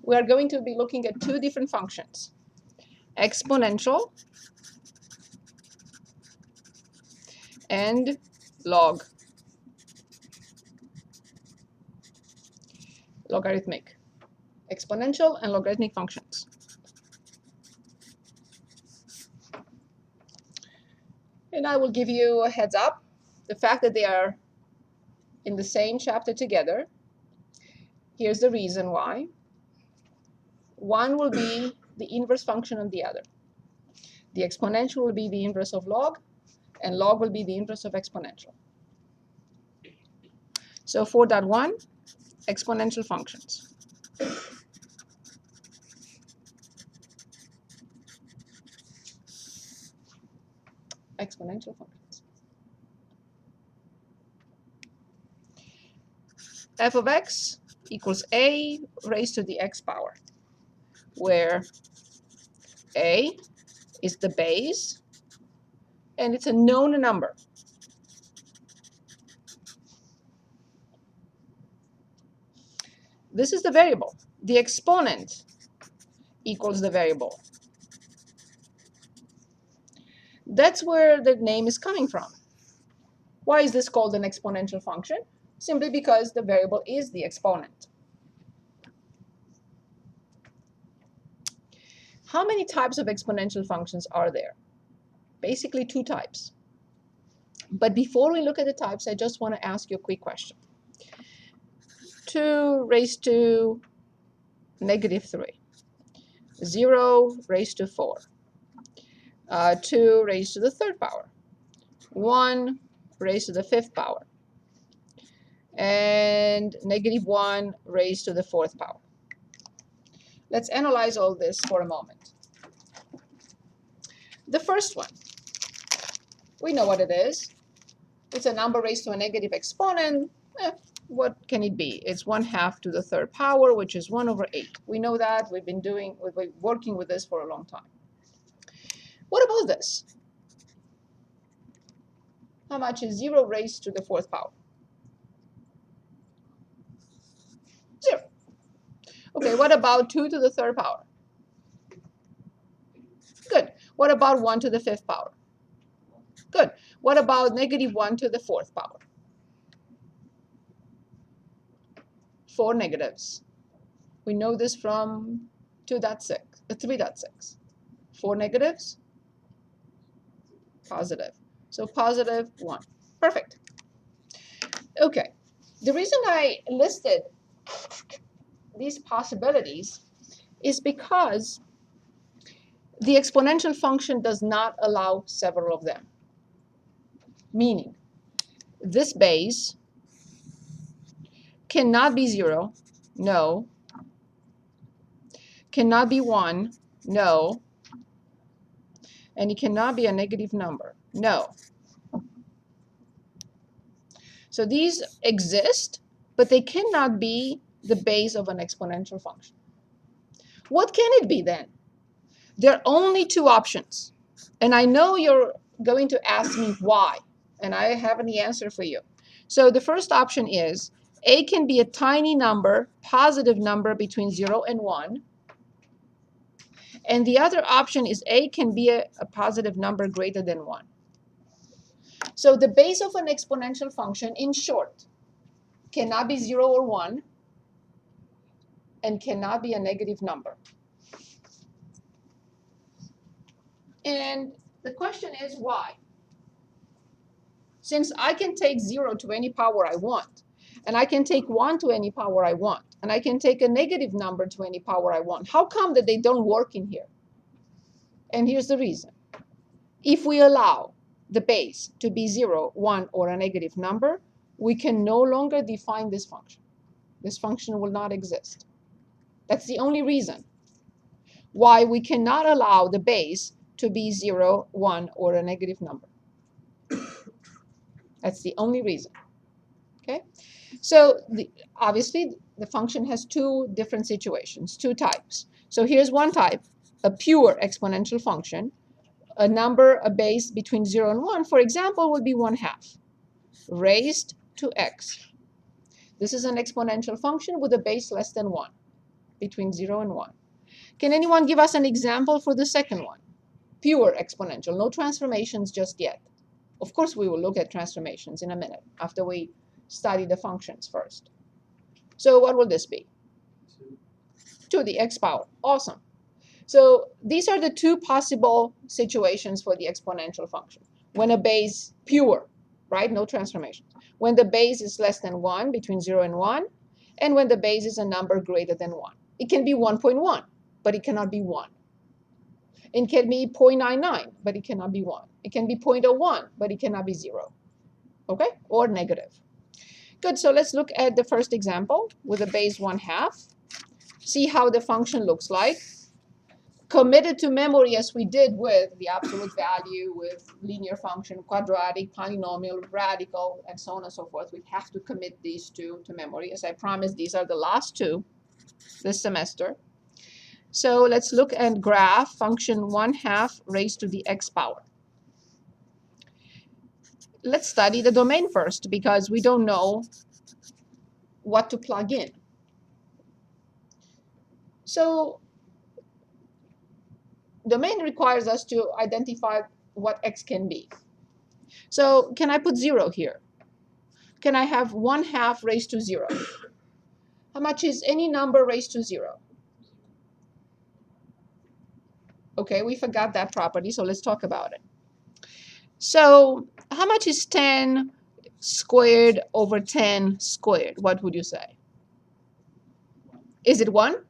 We are going to be looking at two different functions, exponential and logarithmic, exponential and logarithmic functions. And I will give you a heads up, the fact that they are in the same chapter together. Here's the reason why. One will be the inverse function of the other. The exponential will be the inverse of log, and log will be the inverse of exponential. So 4.1, exponential functions. Exponential functions. F of x equals a raised to the x power, where a is the base and it's a known number. This is the variable. The exponent equals the variable. That's where the name is coming from. Why is this called an exponential function? Simply because the variable is the exponent. How many types of exponential functions are there? Basically two types. But before we look at the types, I just want to ask you a quick question. 2 raised to -3, 0 raised to 4, 2 raised to the 3rd power, 1 raised to the 5th power, and -1 raised to the 4th power. Let's analyze all this for a moment. The first one, we know what it is. It's a number raised to a negative exponent. What can it be? It's 1/2 to the 3rd power, which is 1/8. We know that. We've been working with this for a long time. What about this? How much is 0 raised to the 4th power? 0. Okay, what about 2 to the 3rd power? Good. What about 1 to the 5th power? Good. What about -1 to the 4th power? 4 negatives. We know this from 3.6. 4 negatives, positive. So +1. Perfect. Okay. The reason I listed these possibilities is because the exponential function does not allow several of them. Meaning, this base cannot be 0, no. Cannot be 1, no. And it cannot be a negative number, no. So these exist, but they cannot be the base of an exponential function. What can it be then? There are only two options. And I know you're going to ask me why, and I have the answer for you. So the first option is a can be a tiny number, positive number between 0 and 1. And the other option is a can be a positive number greater than 1. So the base of an exponential function, in short, cannot be 0 or 1 and cannot be a negative number. And the question is why? Since I can take 0 to any power I want, and I can take 1 to any power I want, and I can take a negative number to any power I want, how come that they don't work in here? And here's the reason. If we allow the base to be 0, 1, or a negative number, we can no longer define this function. This function will not exist. That's the only reason why we cannot allow the base to be 0, 1, or a negative number. That's the only reason. Okay? So obviously, the function has two different situations, two types. So here's one type, a pure exponential function. A number, a base between 0 and 1, for example, would be 1/2 raised to x. This is an exponential function with a base less than 1, between 0 and 1. Can anyone give us an example for the second one? Pure exponential, no transformations just yet. Of course, we will look at transformations in a minute after we study the functions first. So what will this be? 2 to the x power. Awesome. So these are the two possible situations for the exponential function. When a base, pure, right? No transformations. When the base is less than 1, between 0 and 1, and when the base is a number greater than 1. It can be 1.1, but it cannot be 1. It can be 0.99, but it cannot be 1. It can be 0.01, but it cannot be 0. Okay? Or negative. Good, so let's look at the first example with a base 1/2. See how the function looks like. Committed to memory as we did with the absolute value, with linear function, quadratic, polynomial, radical, and so on and so forth. We have to commit these two to memory. As I promised, these are the last two this semester. So let's look at graph function 1/2 raised to the x power. Let's study the domain first because we don't know what to plug in. So domain requires us to identify what x can be. So can I put 0 here? Can I have 1/2 raised to 0? How much is any number raised to 0? Okay, we forgot that property, so let's talk about it. So how much is 10 squared over 10 squared? What would you say? Is it 1?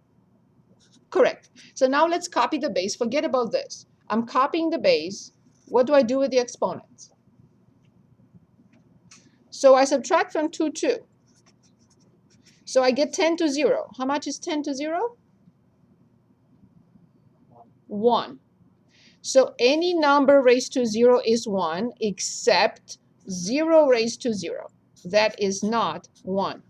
Correct. So now let's copy the base. Forget about this. I'm copying the base. What do I do with the exponents? So I subtract from 2, 2. So I get 10 to 0. How much is 10 to 0? 1. So any number raised to 0 is 1 except 0 raised to 0. That is not 1.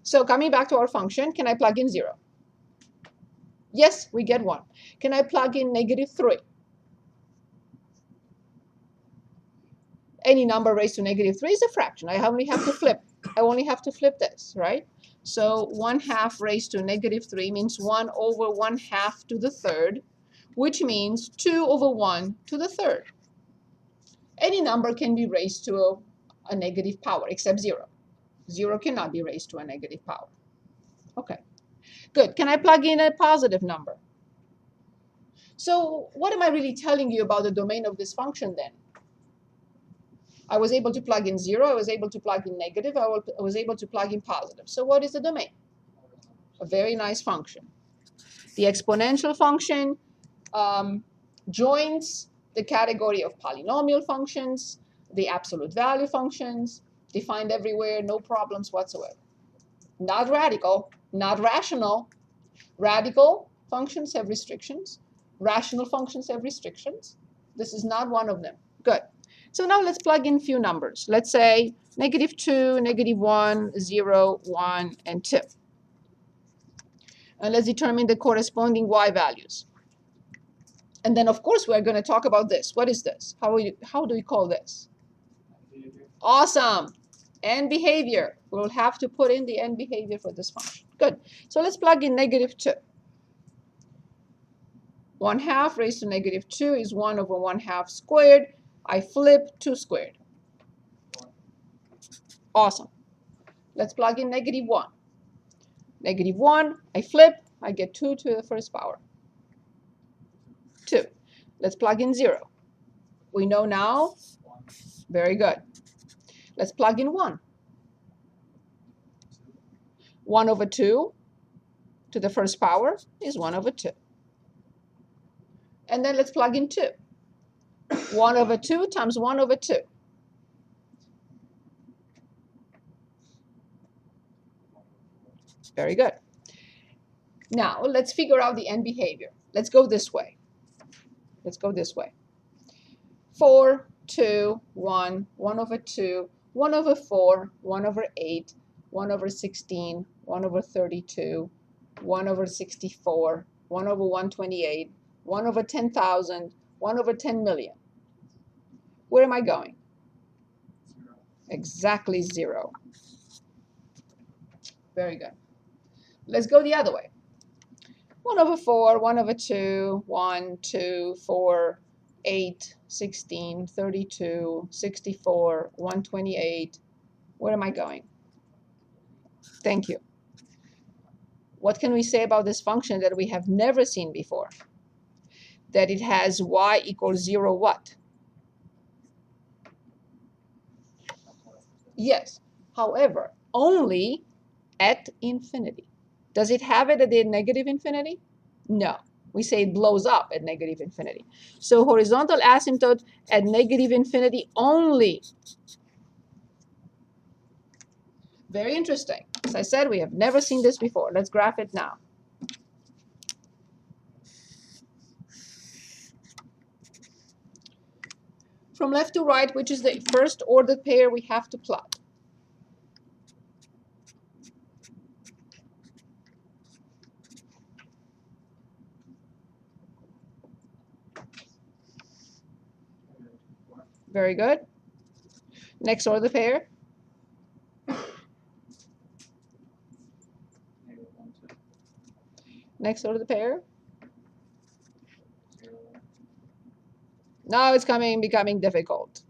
So coming back to our function, can I plug in 0? Yes, we get 1. Can I plug in -3? Any number raised to -3 is a fraction. I only have to flip this, right? So 1/2 raised to -3 means 1 over 1/2 to the third, which means 2 over 1 to the third. Any number can be raised to a negative power except 0. 0 cannot be raised to a negative power. Okay, good. Can I plug in a positive number? So what am I really telling you about the domain of this function then? I was able to plug in 0, I was able to plug in negative, I was able to plug in positive. So what is the domain? A very nice function. The exponential function joins the category of polynomial functions, the absolute value functions, defined everywhere, no problems whatsoever. Not radical, not rational. Radical functions have restrictions. Rational functions have restrictions. This is not one of them. Good. So now let's plug in a few numbers. Let's say -2, -1, 0, 1, and 2. And let's determine the corresponding y values. And then, of course, we're going to talk about this. What is this? How do we call this? Awesome. End behavior. We'll have to put in the end behavior for this function. Good. So let's plug in -2. 1/2 raised to -2 is 1 over 1/2 squared. I flip 2 squared. Awesome. Let's plug in -1. -1, I flip, I get 2 to the first power. 2. Let's plug in 0. We know now. Very good. Let's plug in 1. 1 over 2 to the first power is 1 over 2. And then let's plug in 2. 1 over 2 times 1 over 2. Very good. Now, let's figure out the end behavior. Let's go this way. Let's go this way. 4, 2, 1, 1 over 2, 1 over 4, 1 over 8, 1 over 16, 1 over 32, 1 over 64, 1 over 128, 1 over 10,000, 1 over 10 million. Where am I going? Exactly 0. Very good. Let's go the other way. 1 over 4, 1 over 2, 1, 2, 4, 8, 16, 32, 64, 128. Where am I going? Thank you. What can we say about this function that we have never seen before? That it has y equals 0 what? Yes. However, only at infinity. Does it have it at the negative infinity? No. We say it blows up at negative infinity. So horizontal asymptote at negative infinity only. Very interesting. As I said, we have never seen this before. Let's graph it now. From left to right, which is the first ordered pair we have to plot? Very good. Next order pair. Next order pair. Now it's becoming difficult.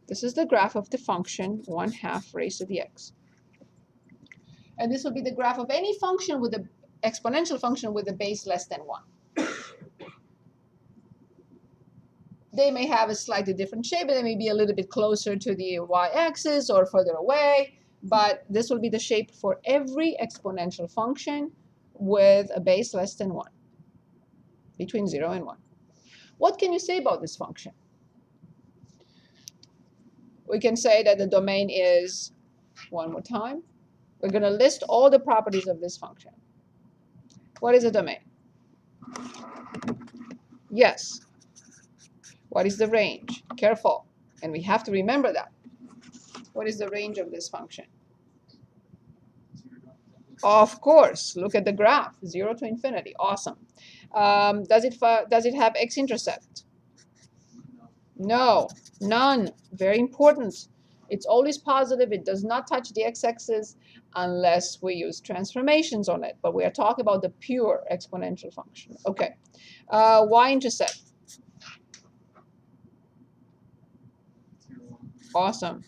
This is the graph of the function 1/2 raised to the x. And this will be the graph of any function with an exponential function with a base less than 1. They may have a slightly different shape. They may be a little bit closer to the y-axis or further away. But this will be the shape for every exponential function with a base less than 1, between 0 and 1. What can you say about this function? We can say that the domain is, one more time, we're going to list all the properties of this function. What is the domain? Yes. What is the range? Careful. And we have to remember that. What is the range of this function? Of course. Look at the graph. 0 to infinity. Awesome. Does it have X-intercept? No. None. Very important. It's always positive. It does not touch the x-axis unless we use transformations on it. But we are talking about the pure exponential function. Okay. Y-intercept. Awesome.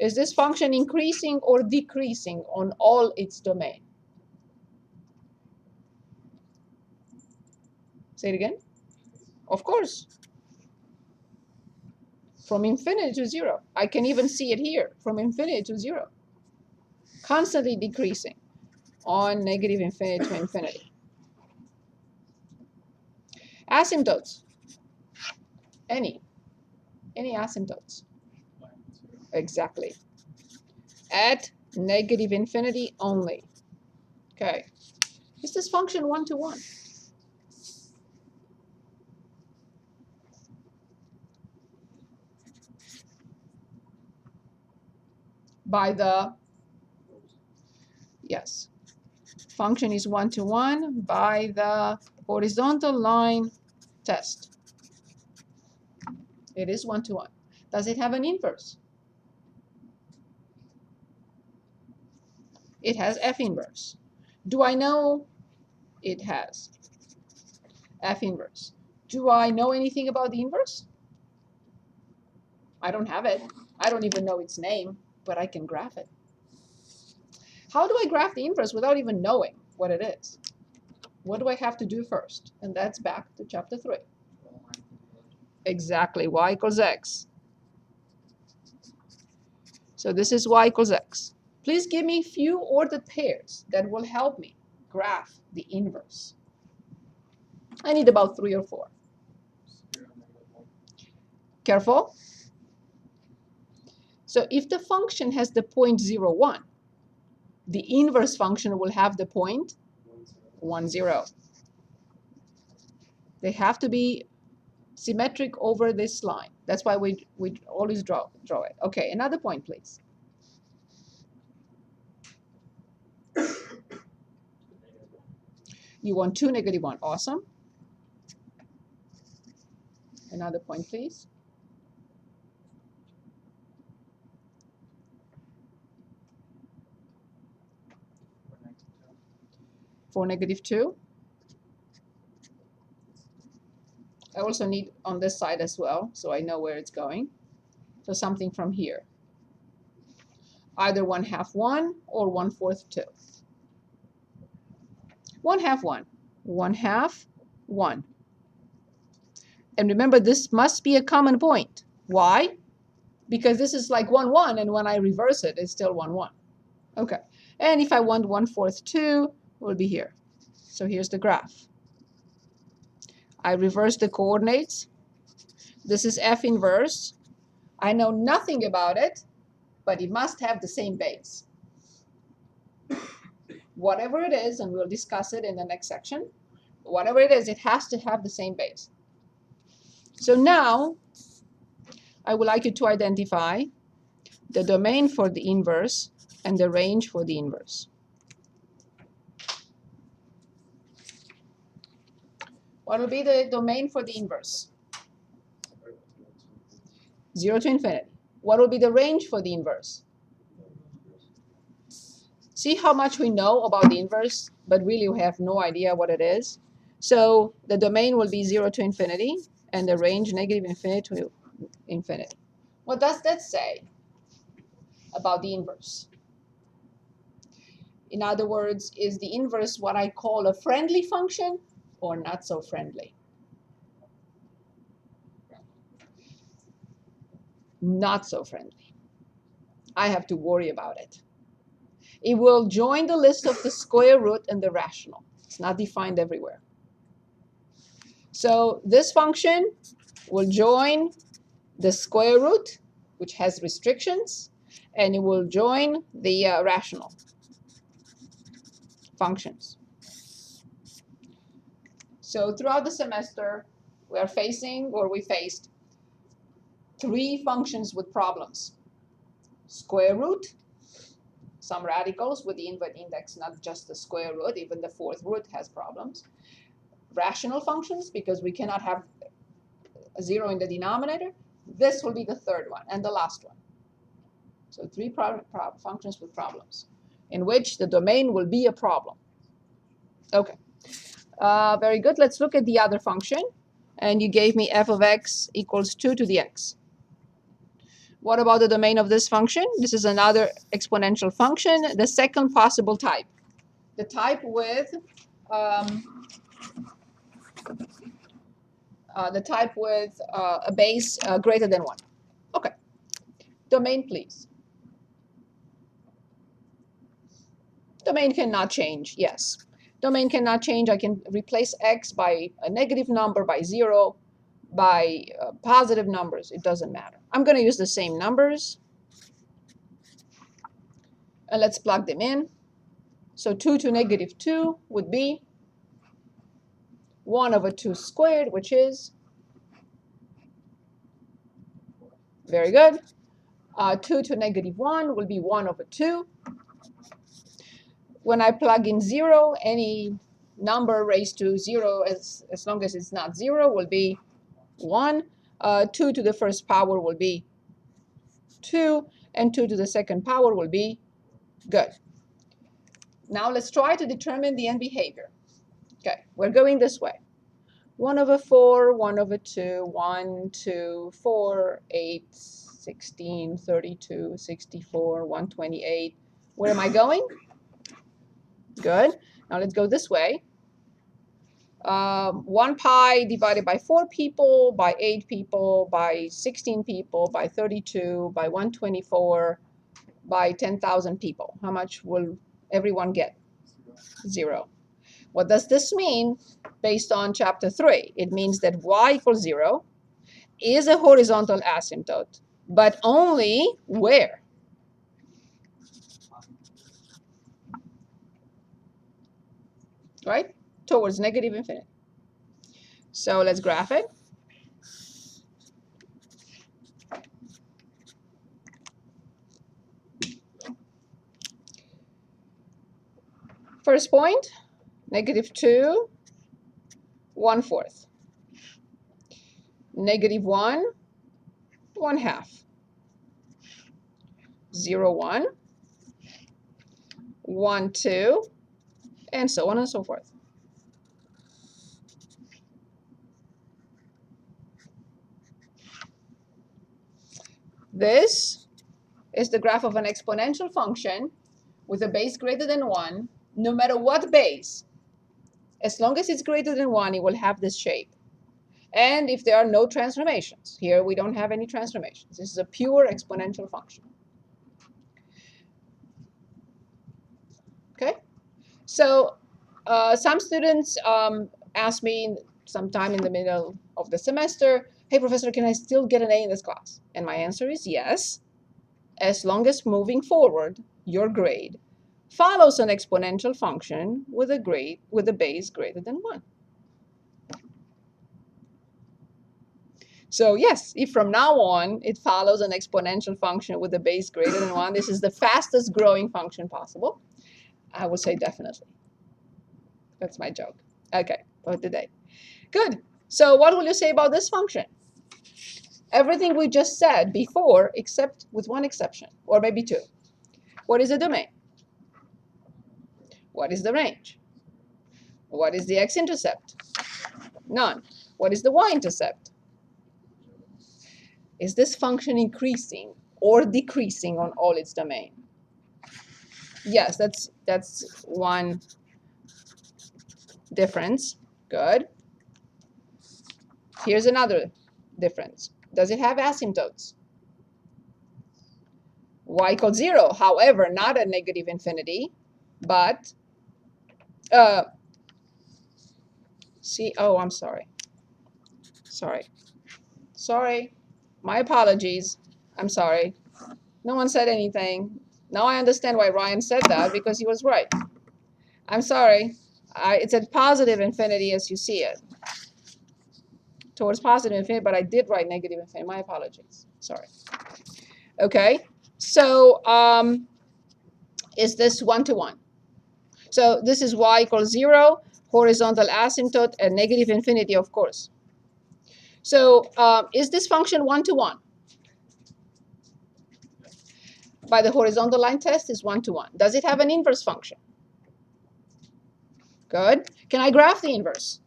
Is this function increasing or decreasing on all its domain? Say it again. Of course. From infinity to 0. I can even see it here. From infinity to 0. Constantly decreasing on negative infinity to infinity. Asymptotes. Any asymptotes. Exactly. At negative infinity only. Okay. Is this function 1 to 1? By the, yes. Function is 1 to 1 by the horizontal line test. It is 1 to 1. Does it have an inverse? It has F inverse. Do I know it has F inverse? Do I know anything about the inverse? I don't have it. I don't even know its name, but I can graph it. How do I graph the inverse without even knowing what it is? What do I have to do first? And that's back to chapter 3. Exactly, y equals x. So this is y equals x. Please give me few ordered pairs that will help me graph the inverse. I need about 3 or 4. Careful. So if the function has the point 0, 1, the inverse function will have the point 1, 0. They have to be symmetric over this line. That's why we always draw it. Okay, another point, please. You want 2, -1. Awesome. Another point, please. For -2. I also need on this side as well, so I know where it's going. So something from here. Either 1/2 1 or 1/4 2. 1/2 1. 1/2 1. And remember, this must be a common point. Why? Because this is like 1 1, and when I reverse it, it's still 1 1. Okay. And if I want 1/4 2, it will be here. So here's the graph. I reverse the coordinates. This is F inverse. I know nothing about it, but it must have the same base. Whatever it is, and we'll discuss it in the next section, whatever it is, it has to have the same base. So now, I would like you to identify the domain for the inverse and the range for the inverse. What will be the domain for the inverse? 0 to infinity. What will be the range for the inverse? See how much we know about the inverse, but really we have no idea what it is. So the domain will be 0 to infinity, and the range -infinity to infinity. What does that say about the inverse? In other words, is the inverse what I call a friendly function or not so friendly? Not so friendly. I have to worry about it. It will join the list of the square root and the rational. It's not defined everywhere. So this function will join the square root, which has restrictions, and it will join the rational functions. So throughout the semester, we faced 3 functions with problems. Square root, some radicals with the invert index, not just the square root, even the 4th root has problems. Rational functions, because we cannot have a 0 in the denominator. This will be the 3rd one and the last one. So 3 functions with problems, in which the domain will be a problem. Okay, very good. Let's look at the other function. And you gave me f of x equals 2 to the x. What about the domain of this function? This is another exponential function, the second possible type. The type with a base greater than 1. Okay. Domain, please. Domain cannot change, yes. Domain cannot change. I can replace x by a negative number, by 0, by positive numbers. It doesn't matter. I'm going to use the same numbers. And let's plug them in. So 2 to -2 would be 1 over 2 squared, which is, very good. 2 to -1 will be 1 over 2. When I plug in 0, any number raised to 0, as long as it's not 0, will be 1. 2 to the first power will be 2, and 2 to the second power will be good. Now let's try to determine the end behavior. Okay, we're going this way. 1 over 4, 1 over 2, 1, 2, 4, 8, 16, 32, 64, 128. Where am I going? Good. Now let's go this way. 1 pi divided by 4 people, by 8 people, by 16 people, by 32, by 124, by 10,000 people. How much will everyone get? 0. What does this mean based on chapter 3? It means that y equals 0 is a horizontal asymptote, but only where? Right? Towards -infinity. So let's graph it. First point, -2, 1/4. -1, 1/2. 0, 1, 1, 2, and so on and so forth. This is the graph of an exponential function with a base greater than 1, no matter what base. As long as it's greater than 1, it will have this shape. And if there are no transformations, here we don't have any transformations. This is a pure exponential function. Okay? So some students ask me sometime in the middle of the semester, hey, professor, can I still get an A in this class? And my answer is yes, as long as moving forward, your grade follows an exponential function with a base greater than 1. So yes, if from now on it follows an exponential function with a base greater than 1, this is the fastest growing function possible, I would say definitely. That's my joke. Okay, for today. Good. So what will you say about this function? Everything we just said before, except with one exception, or maybe two. What is the domain? What is the range? What is the X-intercept? None. What is the Y-intercept? Is this function increasing or decreasing on all its domain? Yes, that's one difference. Good. Here's another difference. Does it have asymptotes? Y equals 0, however, not at -infinity, but see, oh, I'm sorry. Sorry. My apologies. I'm sorry. No one said anything. Now I understand why Ryan said that, because he was right. I'm sorry. It's at positive infinity as you see it. Towards positive infinity, but I did write negative infinity. My apologies. Sorry. Okay. So is this 1-to-1? So this is y equals 0, horizontal asymptote at -infinity, of course. So is this function 1-to-1? By the horizontal line test is 1-to-1. Does it have an inverse function? Good. Can I graph the inverse?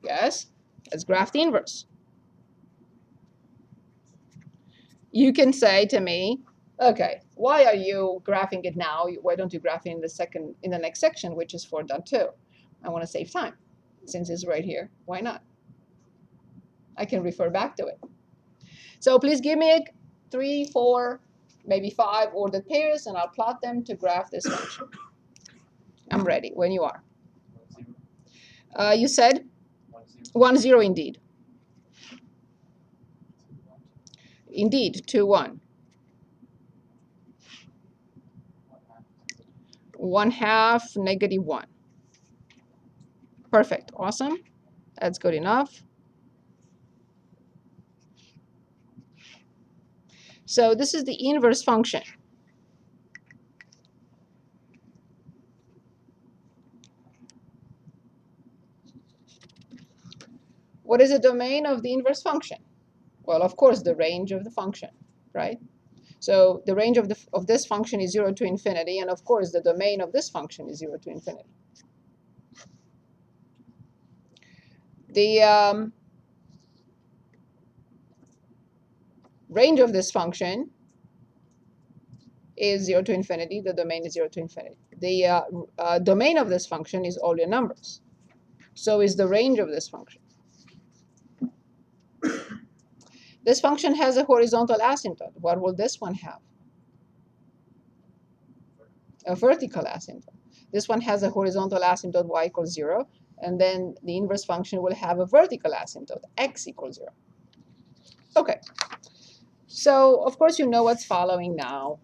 Yes. Let's graph the inverse. You can say to me, okay, why are you graphing it now? Why don't you graph it in the next section, which is 4.2? I want to save time. Since it's right here, why not? I can refer back to it. So please give me 3, 4, maybe 5 ordered pairs, and I'll plot them to graph this function. I'm ready when you are. You said 1, 0 indeed. Indeed, 2, 1. 1/2, -1. Perfect. Awesome. That's good enough. So this is the inverse function. What is the domain of the inverse function? Well, of course, the range of the function, right? So the range of this function is 0 to infinity, and of course, the domain of this function is 0 to infinity. The range of this function is 0 to infinity. The domain is 0 to infinity. The domain of this function is all your numbers. So is the range of this function. This function has a horizontal asymptote. What will this one have? A vertical asymptote. This one has a horizontal asymptote y equals 0, and then the inverse function will have a vertical asymptote x equals 0. Okay. So, of course, you know what's following now.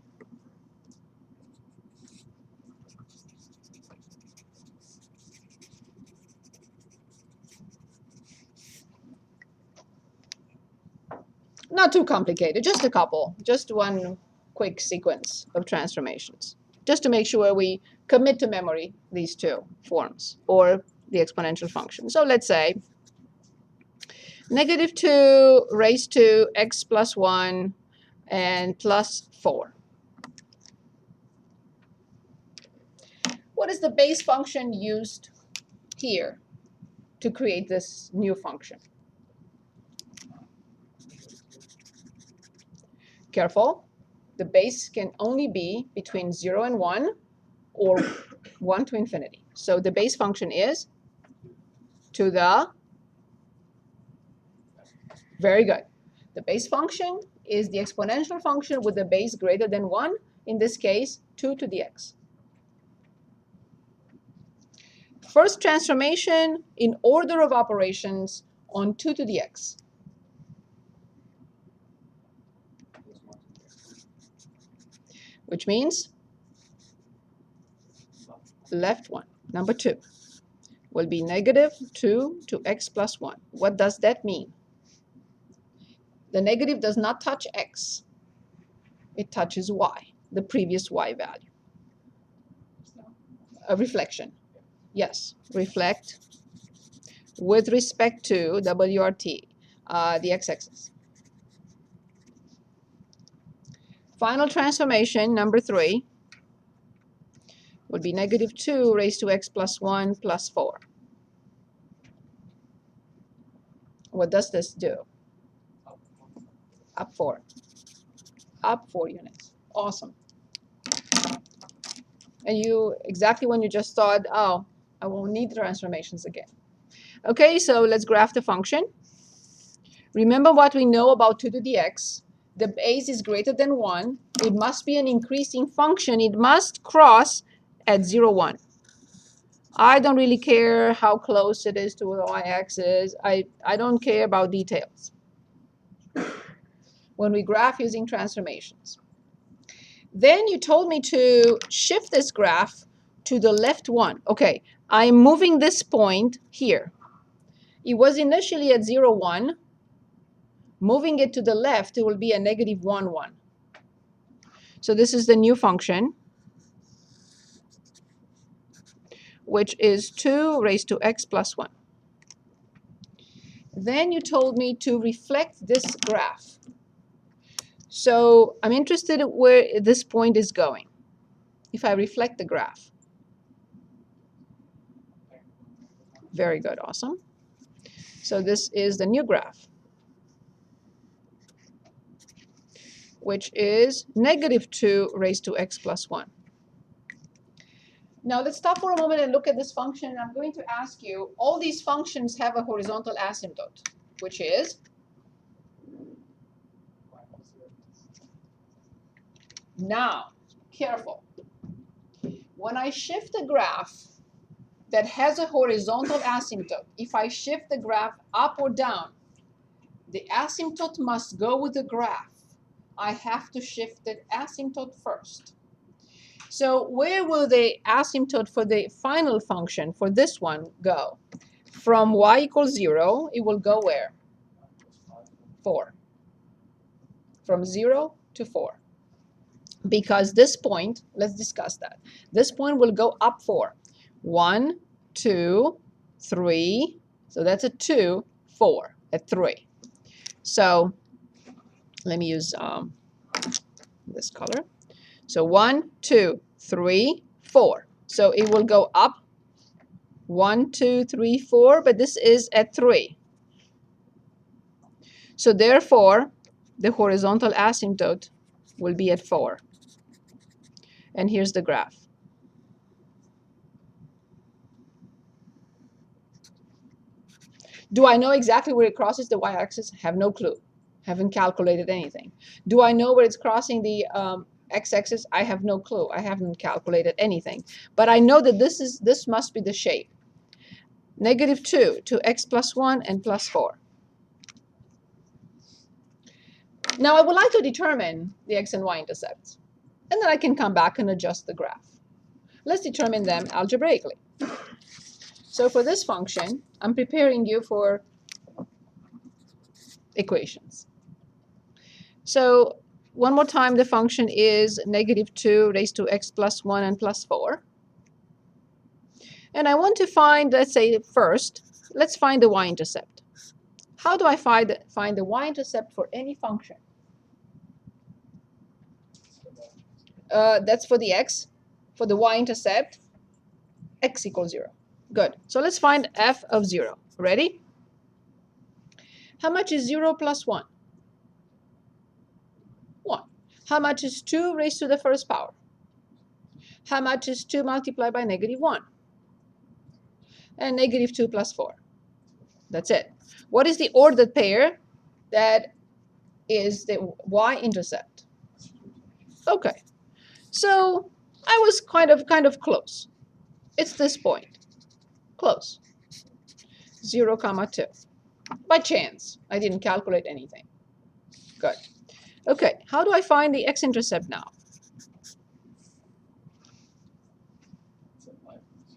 Not too complicated, just a couple, just one quick sequence of transformations, just to make sure we commit to memory these two forms or the exponential function. So let's say -2 raised to x plus 1 and plus 4. What is the base function used here to create this new function? Careful. The base can only be between 0 and 1 or 1 to infinity. So the base function is to the, very good. The base function is the exponential function with the base greater than 1, in this case 2 to the x. First transformation in order of operations on 2 to the x. Which means left one, number 2, will be -2 to x plus 1. What does that mean? The negative does not touch x. It touches y, the previous y value. A reflection. Yes, reflect with respect to WRT, the x-axis. Final transformation, number 3, would be -2 raised to x plus 1 plus 4. What does this do? Up 4. Up 4 units. Awesome. And you, exactly when you just thought, oh, I won't need transformations again. Okay, so let's graph the function. Remember what we know about 2 to the x. The base is greater than 1. It must be an increasing function. It must cross at 0, 1. I don't really care how close it is to the y-axis. I don't care about details when we graph using transformations. Then you told me to shift this graph to the left 1. Okay, I'm moving this point here. It was initially at 0, 1. Moving it to the left, it will be a -1, 1. So this is the new function, which is 2 raised to x plus 1. Then you told me to reflect this graph. So I'm interested in where this point is going. If I reflect the graph. Very good, awesome. So this is the new graph, which is -2 raised to x plus 1. Now let's stop for a moment and look at this function. I'm going to ask you, all these functions have a horizontal asymptote, which is now, careful. When I shift a graph that has a horizontal asymptote, if I shift the graph up or down, the asymptote must go with the graph. I have to shift the asymptote first. So where will the asymptote for the final function, for this one, go? From y equals 0, it will go where? 4. From 0 to 4. Because this point, let's discuss that. This point will go up 4. 1, 2, 3. So that's a 2, 4, a 3. So let me use this color. So 1, 2, 3, 4. So it will go up 1, 2, 3, 4, but this is at 3. So therefore, the horizontal asymptote will be at 4. And here's the graph. Do I know exactly where it crosses the y-axis? Have no clue. Haven't calculated anything. Do I know where it's crossing the x-axis? I have no clue. I haven't calculated anything. But I know that this must be the shape. -2 to x plus 1 and plus 4. Now I would like to determine the x and y-intercepts. And then I can come back and adjust the graph. Let's determine them algebraically. So for this function, I'm preparing you for equations. So one more time, the function is -2 raised to x plus 1 and plus 4. And I want to find, let's say first, let's find the y-intercept. How do I find the y-intercept for any function? That's for the x. For the y-intercept, x equals 0. Good. So let's find f of 0. Ready? How much is 0 plus 1? 1. How much is 2 raised to the first power? How much is 2 multiplied by negative 1? And negative 2 plus 4. That's it. What is the ordered pair that is the y-intercept? Okay. So I was kind of close. It's this point. Close. 0, 2. By chance. I didn't calculate anything. Good. Okay. How do I find the x-intercept now?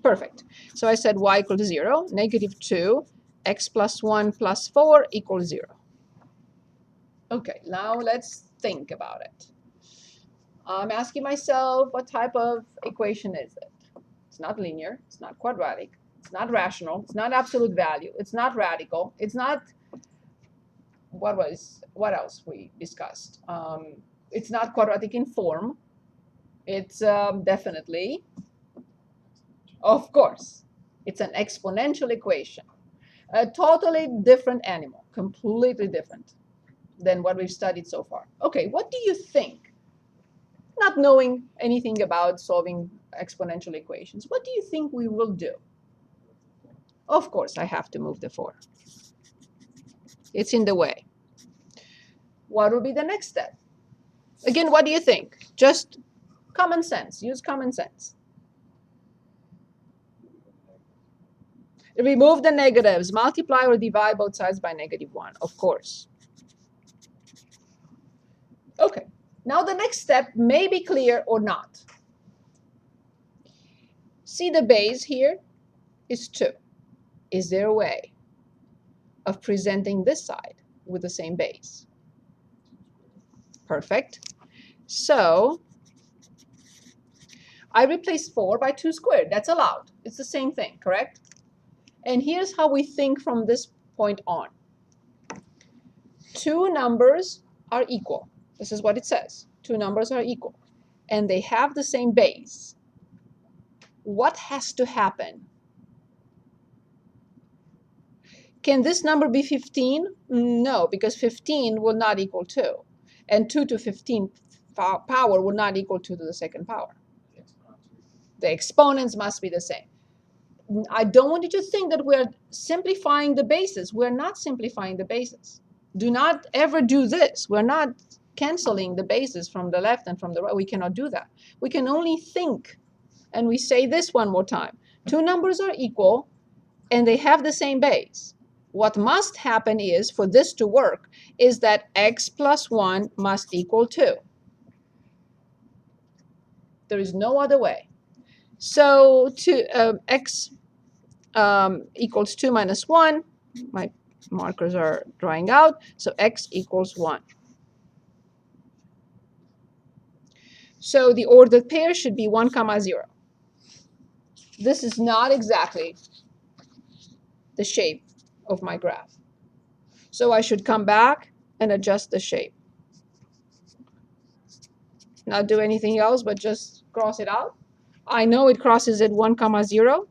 Perfect. So I said y equals 0, negative 2, x plus 1 plus 4 equals 0. Okay, now let's think about it. I'm asking myself, what type of equation is it? It's not linear, it's not quadratic, it's not rational, it's not absolute value, it's not radical, it's not, what else we discussed? It's not quadratic in form. It's definitely, of course, it's an exponential equation. A totally different animal, completely different than what we've studied so far. Okay, what do you think? Not knowing anything about solving exponential equations, what do you think we will do? Of course, I have to move the 4. It's in the way. What will be the next step? Again, what do you think? Just common sense. Use common sense. Remove the negatives. Multiply or divide both sides by negative 1, of course. Okay, now the next step may be clear or not. See the base here is 2. Is there a way of presenting this side with the same base? Perfect. So I replaced 4 by 2 squared. That's allowed. It's the same thing, correct? And here's how we think from this point on. 2 numbers are equal. This is what it says. 2 numbers are equal. And they have the same base. What has to happen? Can this number be 15? No, because 15 will not equal 2. And 2 to 15 power will not equal 2 to the second power. The exponents must be the same. I don't want you to think that we're simplifying the bases. We're not simplifying the bases. Do not ever do this. We're not canceling the bases from the left and from the right. We cannot do that. We can only think. And we say this one more time. 2 numbers are equal, and they have the same base. What must happen is, for this to work, is that x plus 1 must equal 2. There is no other way. So x equals 2 minus 1. My markers are drying out. So x equals 1. So the ordered pair should be 1, 0. This is not exactly the shape of my graph. So I should come back and adjust the shape. Not do anything else, but just cross it out. I know it crosses at 1, 0.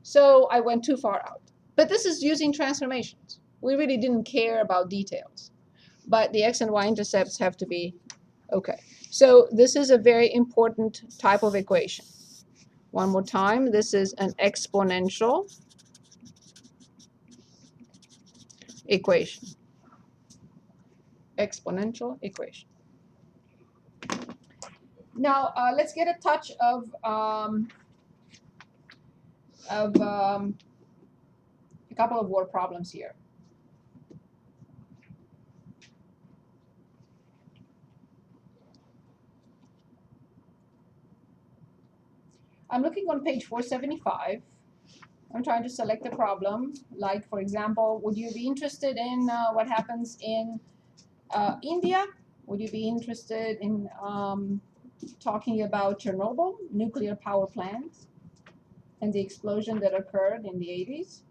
So I went too far out. But this is using transformations. We really didn't care about details. But the x and y-intercepts have to be okay. So this is a very important type of equation. One more time, this is an exponential equation. Exponential equation. Now let's get a touch of a couple of word problems here. I'm looking on page 475. I'm trying to select a problem, like, for example, would you be interested in what happens in India? Would you be interested in talking about Chernobyl, nuclear power plant? and the explosion that occurred in the 80s.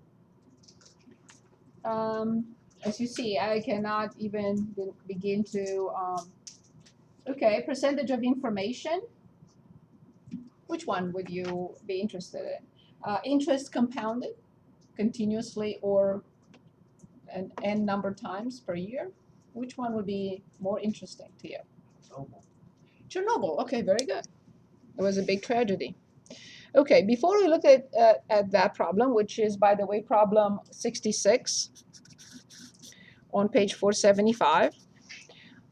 As you see, I cannot even begin to, okay, percentage of information. Which one would you be interested in? Interest compounded continuously or an n number times per year? Which one would be more interesting to you? Chernobyl. Okay, very good. It was a big tragedy. Okay, before we look at that problem, which is, by the way, problem 66 on page 475,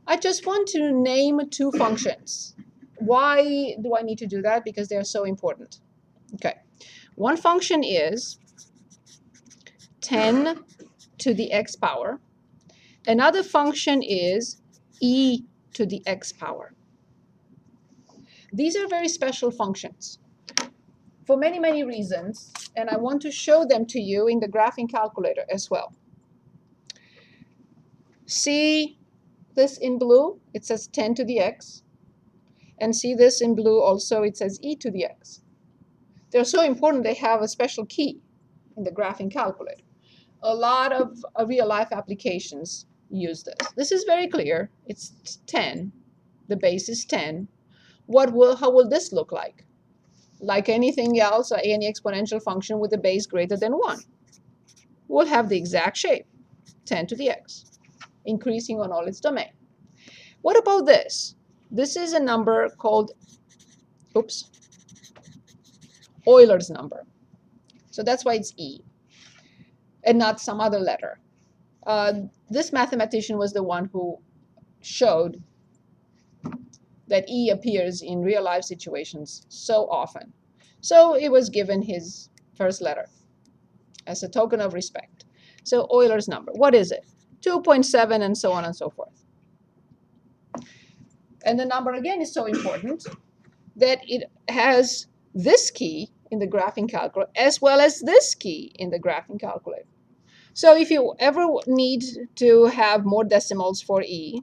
I just want to name two functions. Why do I need to do that? Because they're so important. Okay, one function is 10 to the x power. Another function is e to the x power. These are very special functions for many, many reasons, and I want to show them to you in the graphing calculator as well. See this in blue? It says 10 to the x. And see this in blue also, it says e to the x. They're so important they have a special key in the graphing calculator. A lot of real-life applications use this. This is very clear. It's 10. The base is 10. How will this look like? Like anything else, or any exponential function with a base greater than 1. Will have the exact shape, 10 to the x, increasing on all its domain. What about this? This is a number called, Euler's number. So that's why it's E, and not some other letter. This mathematician was the one who showed that E appears in real-life situations so often. So it was given his first letter as a token of respect. So Euler's number, what is it? 2.7 and so on and so forth. And the number, again, is so important that it has this key in the graphing calculator as well as this key in the graphing calculator. So if you ever need to have more decimals for E,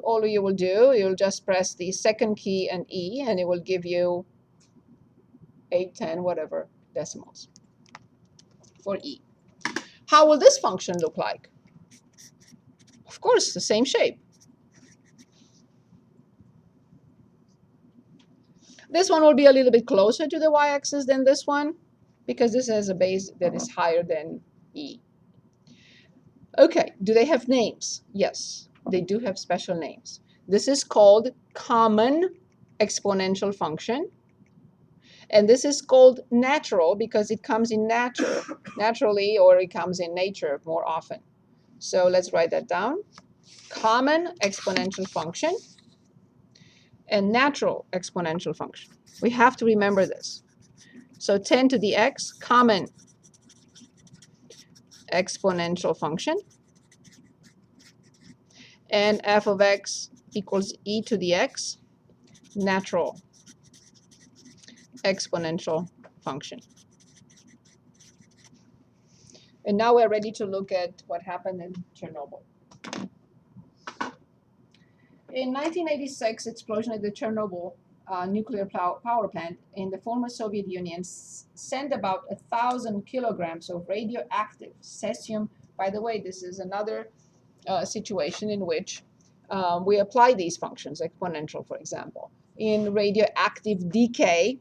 all you will do, you'll just press the second key and E, and it will give you 8, 10, whatever decimals for E. How will this function look like? Of course, the same shape. This one will be a little bit closer to the y-axis than this one, because this has a base that is higher than E. Okay, do they have names? Yes, they do have special names. This is called common exponential function. And this is called natural because it comes in naturally, or it comes in nature more often. So let's write that down. Common exponential function and natural exponential function. We have to remember this. So 10 to the x, common exponential function. And f of x equals e to the x, natural exponential function. And now we're ready to look at what happened in Chernobyl. In 1986, explosion at the Chernobyl nuclear power plant in the former Soviet Union sent about 1,000 kilograms of radioactive cesium. By the way, this is another situation in which we apply these functions, exponential, for example, in radioactive decay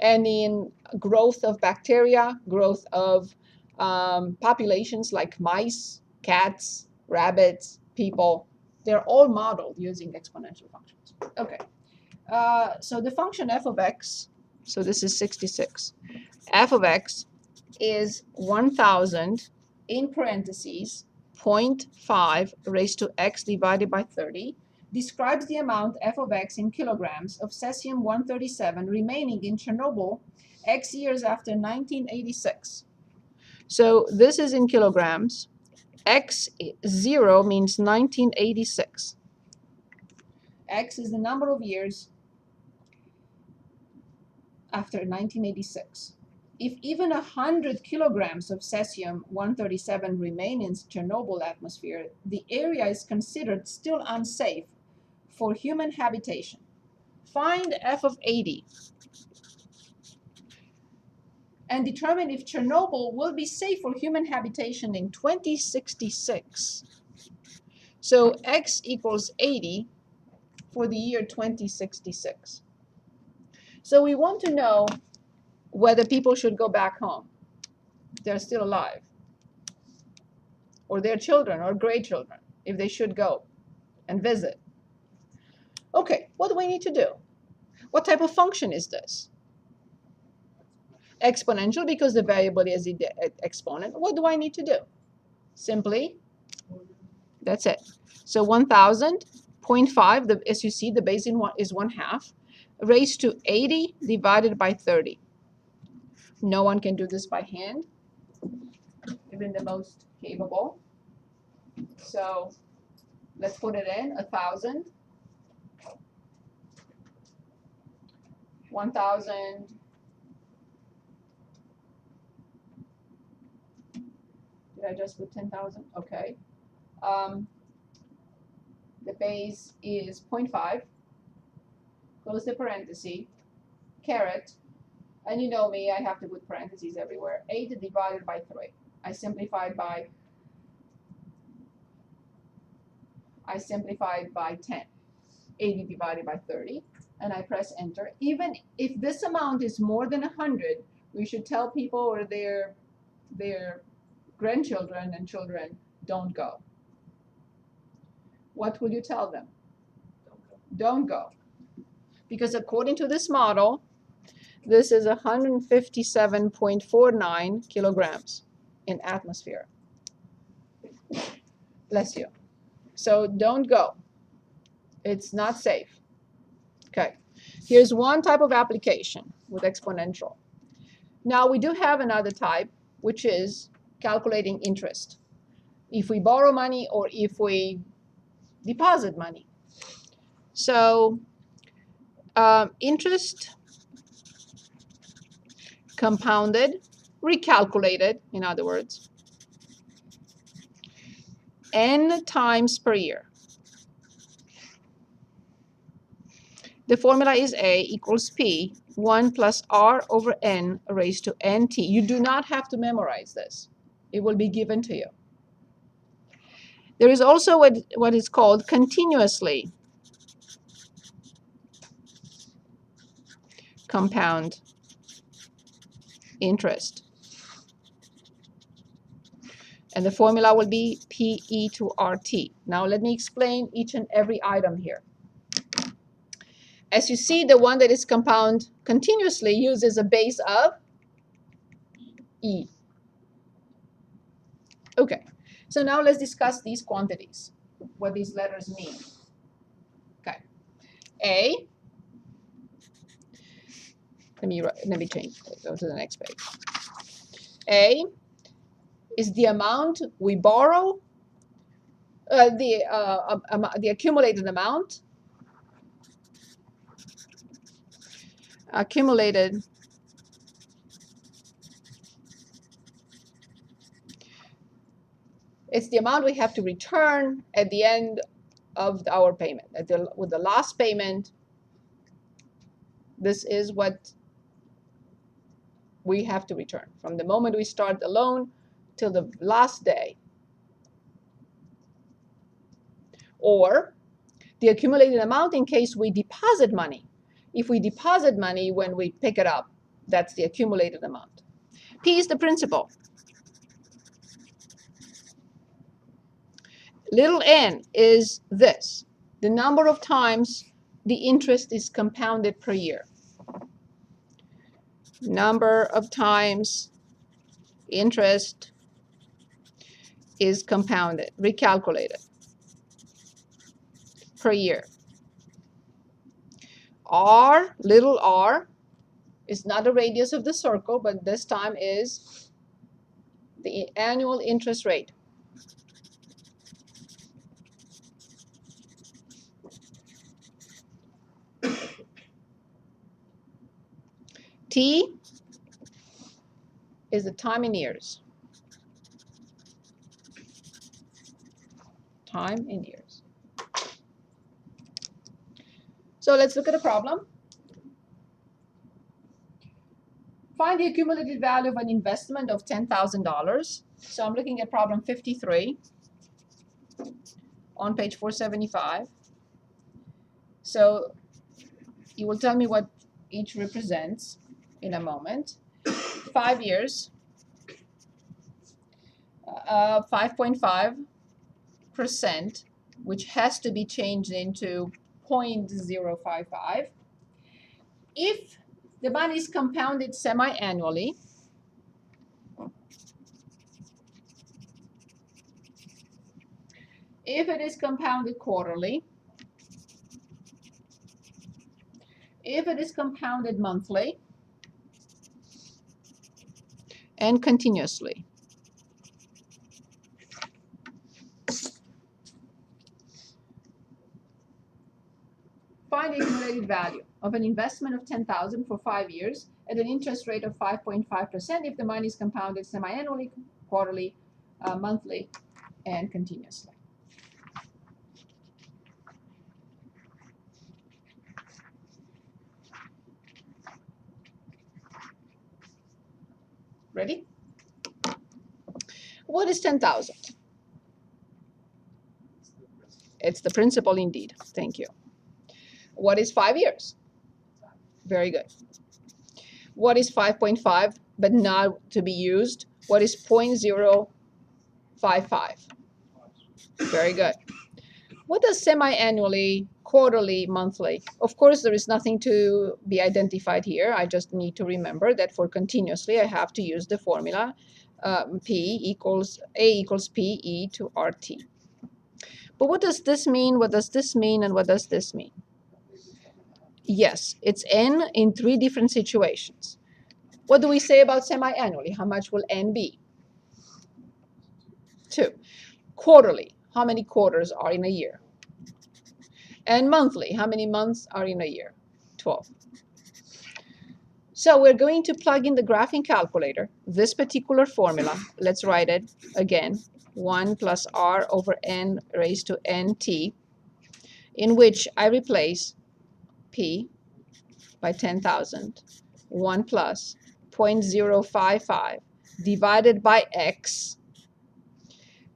and in growth of bacteria, growth of populations like mice, cats, rabbits, people. They're all modeled using exponential functions. Okay, so the function f of x, so this is 66. F of x is 1,000 in parentheses 0.5 raised to x divided by 30, describes the amount f of x in kilograms of cesium-137 remaining in Chernobyl x years after 1986. So this is in kilograms. X0 means 1986. X is the number of years after 1986. If even 100 kilograms of cesium-137 remain in Chernobyl atmosphere, the area is considered still unsafe for human habitation. find f of 80 and determine if Chernobyl will be safe for human habitation in 2066. So x equals 80 for the year 2066. So we want to know whether people should go back home. They're still alive. Or their children or grandchildren, if they should go and visit. Okay, what do we need to do? What type of function is this? Exponential, because the variable is the exponent. What do I need to do? Simply, that's it. So 1000.5, as you see, the base is 1/2, raised to 80 divided by 30. No one can do this by hand, even the most capable. So let's put it in, 1,000. 1,000. Did I just put 10,000? Okay. The base is 0.5. Close the parenthesis. Caret. And you know me, I have to put parentheses everywhere. 8 divided by 3. I simplified by 10. 80 divided by 30. And I press enter. Even if this amount is more than 100, we should tell people or their grandchildren and children, don't go. What will you tell them? Don't go. Because according to this model, this is 157.49 kilograms in atmosphere. Bless you. So don't go. It's not safe. Okay. Here's one type of application with exponential. Now we do have another type, which is calculating interest. If we borrow money or if we deposit money. So interest compounded, recalculated, in other words, n times per year. The formula is A equals P, 1 plus R over N raised to NT. You do not have to memorize this. It will be given to you. There is also what is called continuously compound interest. And the formula will be PE to RT. Now let me explain each and every item here. As you see, the one that is compound continuously uses a base of E. Okay, so now let's discuss these quantities, what these letters mean. Okay, A, let me change, go to the next page. A is the amount we borrow, the accumulated amount, it's the amount we have to return at the end of our payment. With the last payment, this is what we have to return from the moment we start the loan till the last day. Or the accumulated amount in case we deposit money. If we deposit money when we pick it up, that's the accumulated amount. P is the principal. Little n is this, the number of times the interest is compounded per year. Number of times interest is compounded, recalculated per year. R, little r, is not the radius of the circle, but this time is the annual interest rate. T is the time in years. Time in years. So let's look at a problem. Find the accumulated value of an investment of $10,000. So I'm looking at problem 53 on page 475. So you will tell me what each represents in a moment. 5 years, 5.5%, which has to be changed into 0.055. If the money is compounded semi-annually, if it is compounded quarterly, if it is compounded monthly, and continuously. Find the accumulated value of an investment of $10,000 for 5 years at an interest rate of 5.5% if the money is compounded semi-annually, quarterly, monthly, and continuously. Ready? What is 10,000? It's the principal indeed. Thank you. What is 5 years? Very good. What is 5.5 but not to be used? What is 0.055? Very good. What does semi-annually, quarterly, monthly? Of course, there is nothing to be identified here. I just need to remember that for continuously, I have to use the formula P equals A equals P E to RT. But what does this mean? What does this mean? And what does this mean? Yes, it's N in 3 different situations. What do we say about semi-annually? How much will N be? 2. Quarterly, how many quarters are in a year? And monthly, how many months are in a year? 12. So we're going to plug in the graphing calculator, this particular formula. Let's write it again. 1 plus R over N raised to NT, in which I replace P by 10,000, 1 plus 0.055 divided by X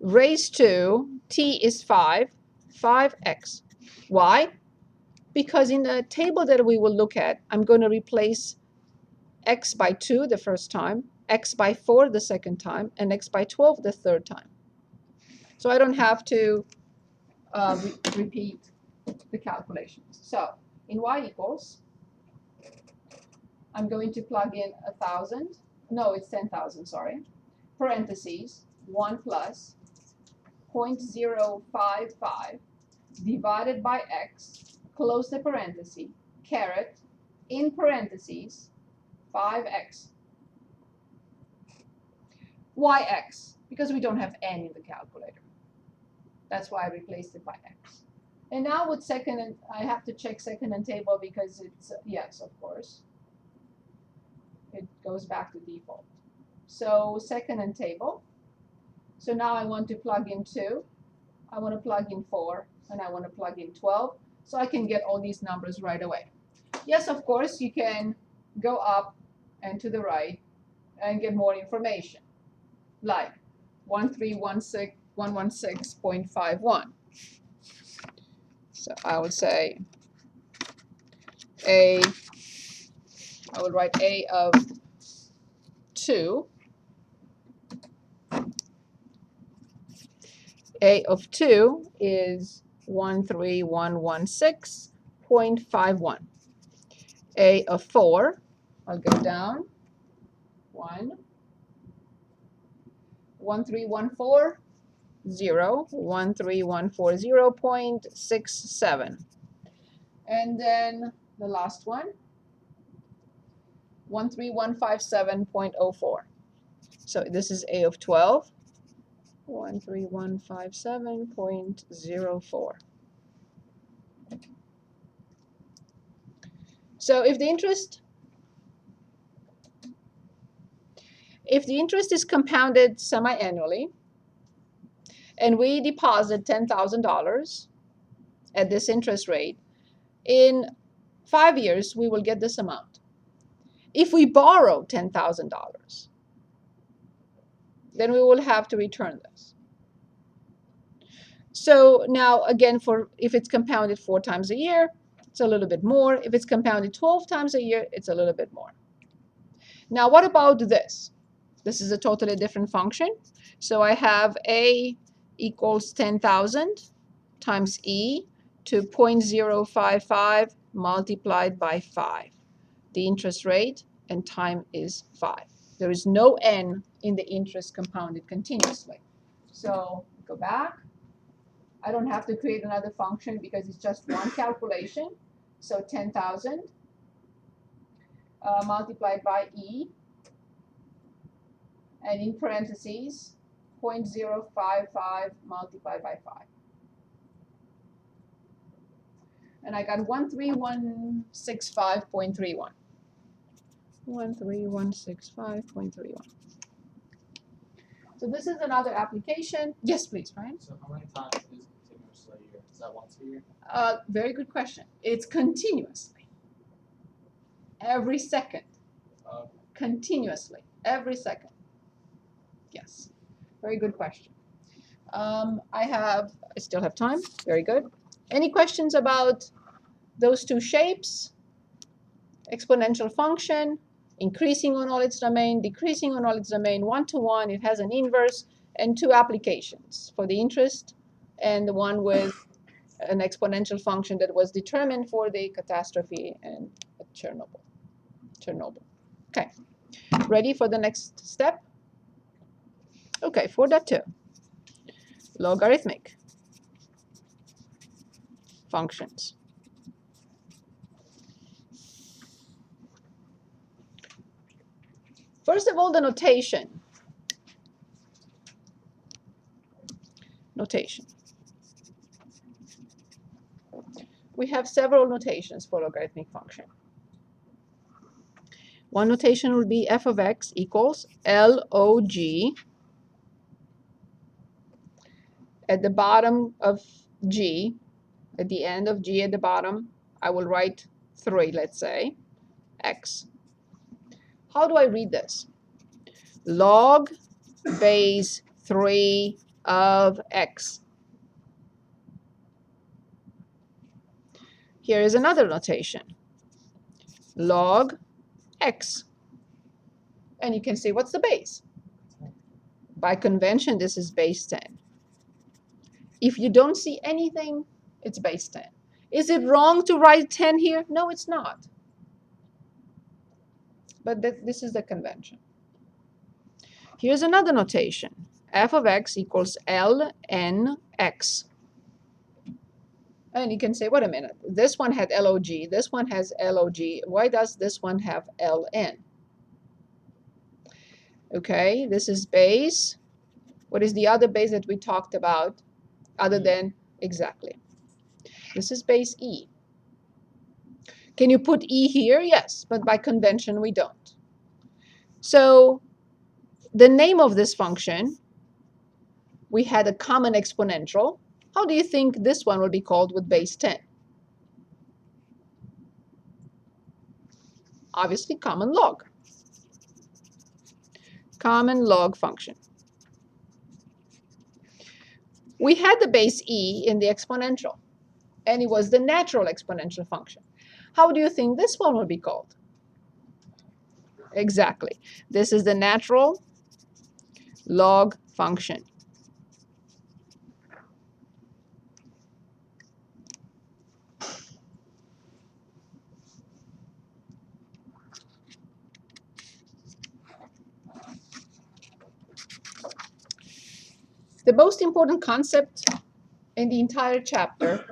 raised to T is 5x. Why? Because in the table that we will look at, I'm going to replace X by 2 the first time, X by 4 the second time, and X by 12 the third time. So I don't have to repeat the calculations. So in Y equals, I'm going to plug in 1,000. No, it's 10,000, sorry. Parentheses, 1 plus 0.055 divided by X, close the parenthesis, caret, in parentheses, 5x. Yx, because we don't have n in the calculator. That's why I replaced it by x. And now with second, and I have to check second and table because it's, yes, of course. It goes back to default. So second and table. So now I want to plug in 2. I want to plug in 4. And I want to plug in 12. So I can get all these numbers right away. Yes, of course, you can go up and to the right and get more information. Like 1316116.51. So I would say I would write A of 2. A of 2 is 13116.51. A of 4, I'll go down. 13140, 13140.67. And then the last one, 13157.04. So this is A of 12, 13157.04. So if the interest is compounded semi-annually, and we deposit $10,000 at this interest rate, in 5 years, we will get this amount. If we borrow $10,000, then we will have to return this. So now, again, if it's compounded 4 times a year, it's a little bit more. If it's compounded 12 times a year, it's a little bit more. Now, what about this? This is a totally different function. So I have A equals 10,000 times E to 0.055 multiplied by 5. The interest rate and time is 5. There is no n in the interest compounded continuously. So go back. I don't have to create another function because it's just one calculation. So 10,000 multiplied by E, and in parentheses, 0.055 multiplied by 5. And I got 13165.31. 13165.31. So this is another application. Yes, please, Ryan. So how many times is continuously a year? Is that once a year? Very good question. It's continuously. Every second. Continuously. Every second. Yes. Very good question. I still have time. Very good. Any questions about those two shapes? Exponential function, increasing on all its domain, decreasing on all its domain, one-to-one. It has an inverse, and 2 applications for the interest, and the one with an exponential function that was determined for the catastrophe and Chernobyl. Okay. Ready for the next step? Okay, 4.2. Logarithmic functions. First of all, the notation. We have several notations for logarithmic function. One notation would be f of x equals log. At the bottom of g, at the end of g at the bottom, I will write 3, let's say, x. How do I read this? Log base 3 of x. Here is another notation. Log x. And you can see what's the base. By convention, this is base 10. If you don't see anything, it's base 10. Is it wrong to write 10 here? No, it's not. But this is the convention. Here's another notation. F of x equals ln(x). And you can say, wait a minute, this one had log, this one has log. Why does this one have ln? Okay, this is base. What is the other base that we talked about other than, exactly. This is base e. Can you put e here? Yes, but by convention we don't. So the name of this function, we had a common exponential. How do you think this one will be called with base 10? Obviously, common log. Common log function. We had the base e in the exponential, and it was the natural exponential function. How do you think this one will be called? Exactly. This is the natural log function. The most important concept in the entire chapter,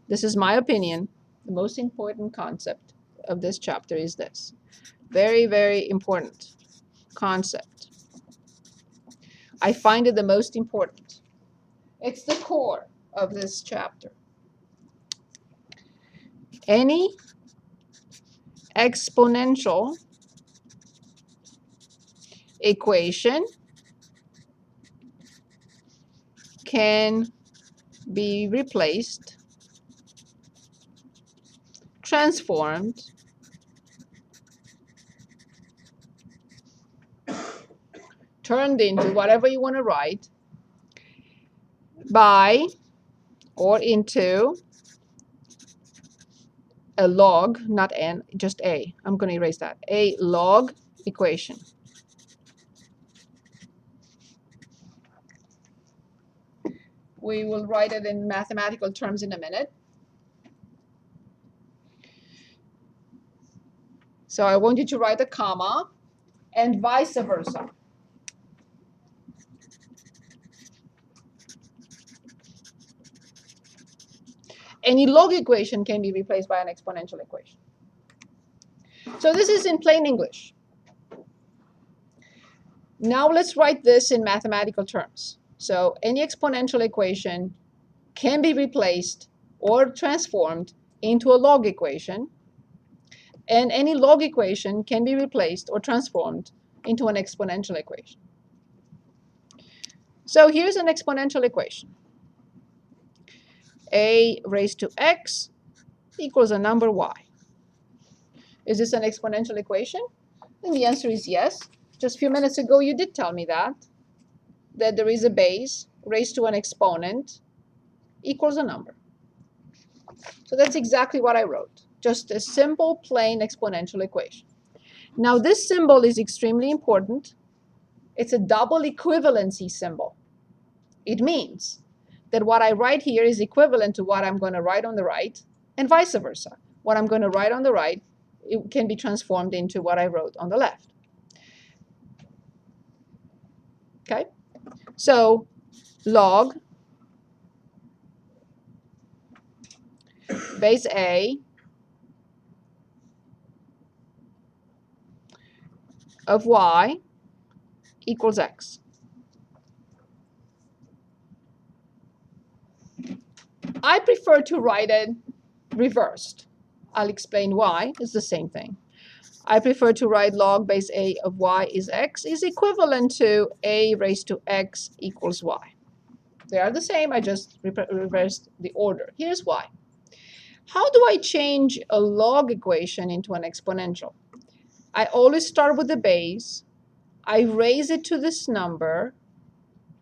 this is my opinion, the most important concept of this chapter is this. Very, very important concept. I find it the most important. It's the core of this chapter. Any exponential equation can be replaced transformed turned into whatever you want to write by or into a log, not n, just a. I'm going to erase that. A log equation. We will write it in mathematical terms in a minute. So I want you to write a comma and vice versa. Any log equation can be replaced by an exponential equation. So this is in plain English. Now let's write this in mathematical terms. So any exponential equation can be replaced or transformed into a log equation, and any log equation can be replaced or transformed into an exponential equation. So here's an exponential equation. A raised to x equals a number y. Is this an exponential equation? And the answer is yes. Just a few minutes ago, you did tell me that there is a base raised to an exponent equals a number. So that's exactly what I wrote. Just a simple, plain exponential equation. Now, this symbol is extremely important. It's a double equivalency symbol. It means that what I write here is equivalent to what I'm going to write on the right, and vice versa. What I'm going to write on the right, it can be transformed into what I wrote on the left. Okay? So log base A of y equals x. I prefer to write it reversed. I'll explain why. It's the same thing. I prefer to write log base A of y is x is equivalent to a raised to x equals y. They are the same. I just reversed the order. Here's why. How do I change a log equation into an exponential? I always start with the base. I raise it to this number,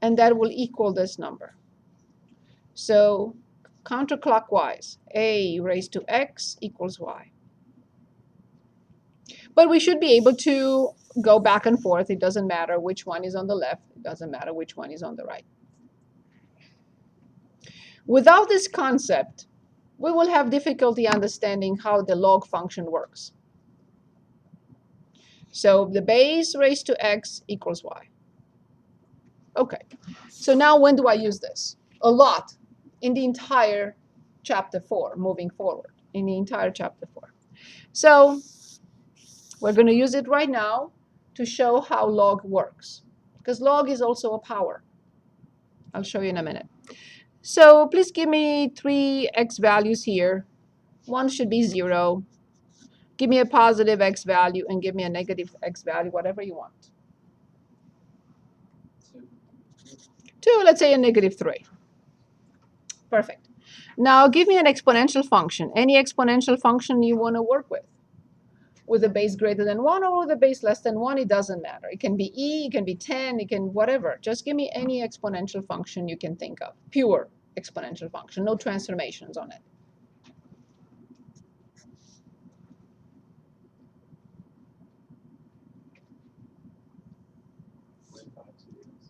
and that will equal this number. So counterclockwise, a raised to x equals y. But we should be able to go back and forth. It doesn't matter which one is on the left. It doesn't matter which one is on the right. Without this concept, we will have difficulty understanding how the log function works. So the base raised to x equals y. Okay, so now when do I use this? A lot in the entire chapter 4, moving forward, in the entire chapter 4. So we're going to use it right now to show how log works, because log is also a power. I'll show you in a minute. So please give me 3 x values here. One should be 0. Give me a positive x value and give me a negative x value, whatever you want. 2, let's say a negative 3. Perfect. Now give me an exponential function. Any exponential function you want to work with a base greater than 1 or with a base less than 1, it doesn't matter. It can be e, it can be 10, it can whatever. Just give me any exponential function you can think of. Pure exponential function, no transformations on it.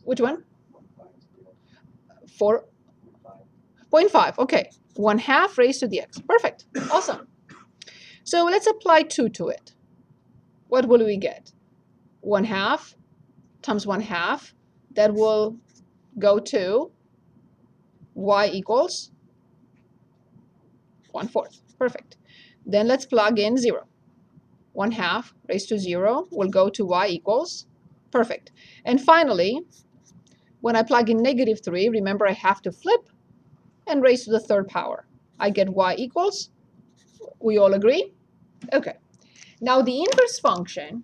Which one? 4.5. Okay. 1/2 raised to the x. Perfect. Awesome. So let's apply 2 to it. What will we get? 1/2 times 1/2. That will go to y equals 1/4. Perfect. Then let's plug in 0. 1/2 raised to 0 will go to y equals. Perfect. And finally, when I plug in negative 3, remember I have to flip and raise to the 3rd power. I get y equals. We all agree? Okay. Now the inverse function,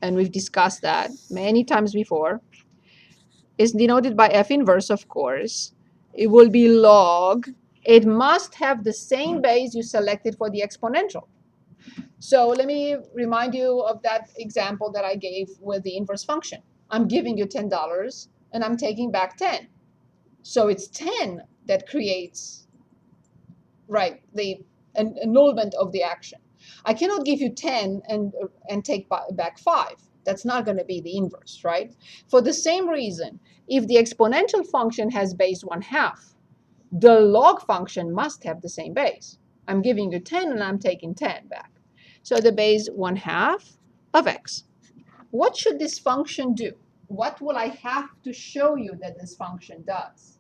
and we've discussed that many times before, is denoted by f inverse, of course. It will be log It must have the same base you selected for the exponential. So let me remind you of that example that I gave with the inverse function. I'm giving you $10 and I'm taking back 10. So it's 10 that creates, right, the annulment of the action. I cannot give you 10 and take back 5. That's not going to be the inverse, right? For the same reason, if the exponential function has base 1/2, the log function must have the same base. I'm giving you 10 and I'm taking 10 back. So the base 1/2 of x. What should this function do? What will I have to show you that this function does?